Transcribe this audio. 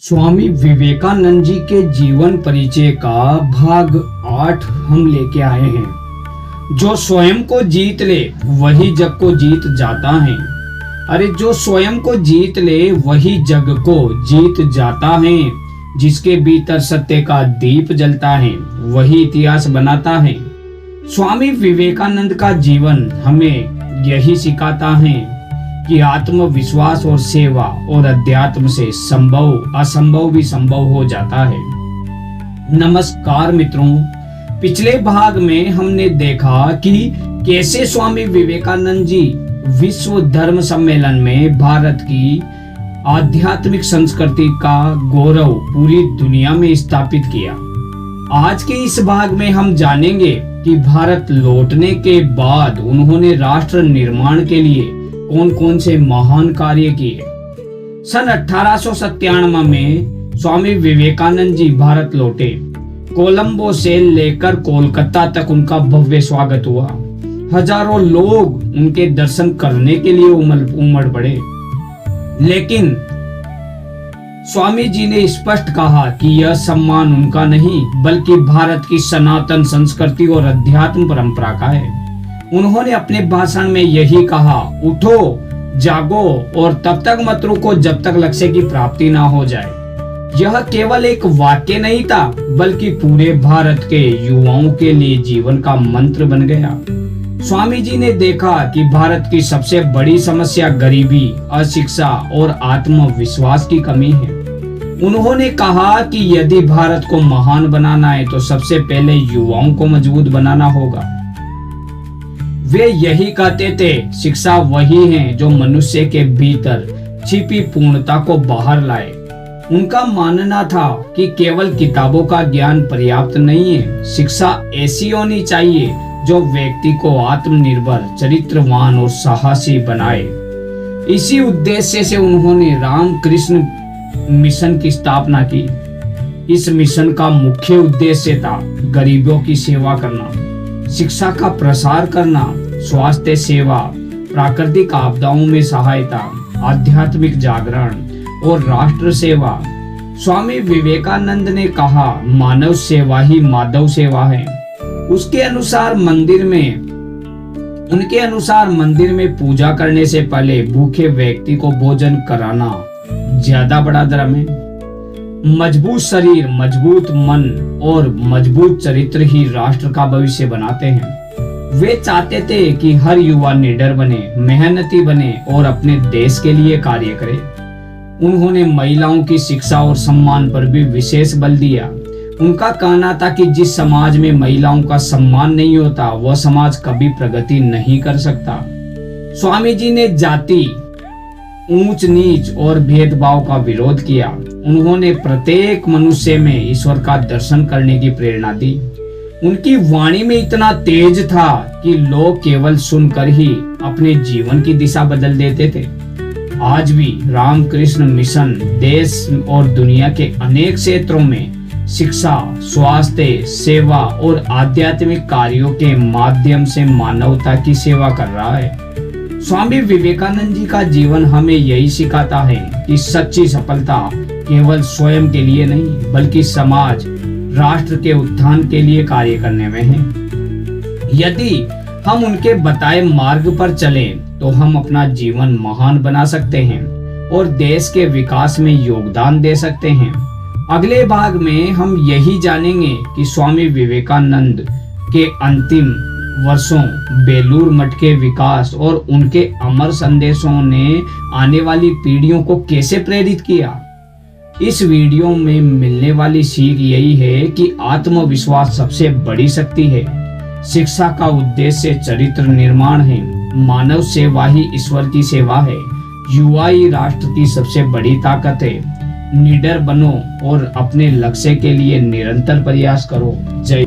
स्वामी विवेकानंद जी के जीवन परिचय का भाग 8 हम लेके आए हैं। जो स्वयं को जीत ले वही जग को जीत जाता है। अरे जो स्वयं को जीत ले वही जग को जीत जाता है। जिसके भीतर सत्य का दीप जलता है वही इतिहास बनाता है। स्वामी विवेकानंद का जीवन हमें यही सिखाता है कि आत्मविश्वास और सेवा और अध्यात्म से संभव असंभव भी संभव हो जाता है। नमस्कार मित्रों, पिछले भाग में हमने देखा कि कैसे स्वामी विवेकानंद जी विश्व धर्म सम्मेलन में भारत की आध्यात्मिक संस्कृति का गौरव पूरी दुनिया में स्थापित किया। आज के इस भाग में हम जानेंगे कि भारत लौटने के बाद उन्होंने राष्ट्र निर्माण के लिए कौन कौन से महान कार्य किए। सन 1897 में स्वामी विवेकानंद जी भारत लौटे। कोलंबो से लेकर कोलकाता तक उनका भव्य स्वागत हुआ। हजारों लोग उनके दर्शन करने के लिए उमड़ पड़े। लेकिन स्वामी जी ने स्पष्ट कहा कि यह सम्मान उनका नहीं बल्कि भारत की सनातन संस्कृति और अध्यात्म परंपरा का है। उन्होंने अपने भाषण में यही कहा, उठो जागो और तब तक मत रुको जब तक लक्ष्य की प्राप्ति ना हो जाए। यह केवल एक वाक्य नहीं था बल्कि पूरे भारत के युवाओं के लिए जीवन का मंत्र बन गया। स्वामी जी ने देखा कि भारत की सबसे बड़ी समस्या गरीबी, अशिक्षा और आत्मविश्वास की कमी है। उन्होंने कहा कि यदि भारत को महान बनाना है तो सबसे पहले युवाओं को मजबूत बनाना होगा। वे यही कहते थे, शिक्षा वही है जो मनुष्य के भीतर छिपी पूर्णता को बाहर लाए। उनका मानना था कि केवल किताबों का ज्ञान पर्याप्त नहीं है, शिक्षा ऐसी होनी चाहिए जो व्यक्ति को आत्मनिर्भर, चरित्रवान और साहसी बनाए। इसी उद्देश्य से उन्होंने रामकृष्ण मिशन की स्थापना की। इस मिशन का मुख्य उद्देश्य था गरीबों की सेवा करना, शिक्षा का प्रसार करना, स्वास्थ्य सेवा, प्राकृतिक आपदाओं में सहायता, आध्यात्मिक जागरण और राष्ट्र सेवा। स्वामी विवेकानंद ने कहा, मानव सेवा ही माधव सेवा है। उनके अनुसार मंदिर में पूजा करने से पहले भूखे व्यक्ति को भोजन कराना ज्यादा बड़ा धर्म है। मजबूत शरीर, मजबूत मन और मजबूत चरित्र ही राष्ट्र का भविष्य बनाते हैं। वे चाहते थे कि हर युवा निडर बने, मेहनती बने और अपने देश के लिए कार्य करे। उन्होंने महिलाओं की शिक्षा और सम्मान पर भी विशेष बल दिया। उनका कहना था कि जिस समाज में महिलाओं का सम्मान नहीं होता वह समाज कभी प्रगति नहीं कर सकता। स्वामी जी ने जाति, ऊंच नीच और भेदभाव का विरोध किया। उन्होंने प्रत्येक मनुष्य में ईश्वर का दर्शन करने की प्रेरणा दी। उनकी वाणी में इतना तेज था कि लोग केवल सुनकर ही अपने जीवन की दिशा बदल देते थे। आज भी रामकृष्ण मिशन देश और दुनिया के अनेक क्षेत्रों में शिक्षा, स्वास्थ्य सेवा और आध्यात्मिक कार्यों के माध्यम से मानवता की सेवा कर रहा है। स्वामी विवेकानंद जी का जीवन हमें यही सिखाता है कि सच्ची सफलता केवल स्वयं के लिए नहीं बल्कि समाज, राष्ट्र के उत्थान के लिए कार्य करने में है। यदि हम उनके बताए मार्ग पर चलें तो हम अपना जीवन महान बना सकते हैं और देश के विकास में योगदान दे सकते हैं। अगले भाग में हम यही जानेंगे कि स्वामी विवेकानंद के अंतिम वर्षों, बेलूर मठ के विकास और उनके अमर संदेशों ने आने वाली पीढ़ियों को कैसे प्रेरित किया। इस वीडियो में मिलने वाली सीख यही है कि आत्मविश्वास सबसे बड़ी शक्ति है, शिक्षा का उद्देश्य चरित्र निर्माण है, मानव सेवा ही ईश्वर की सेवा है, युवा ही राष्ट्र की सबसे बड़ी ताकत है। निडर बनो और अपने लक्ष्य के लिए निरंतर प्रयास करो। जय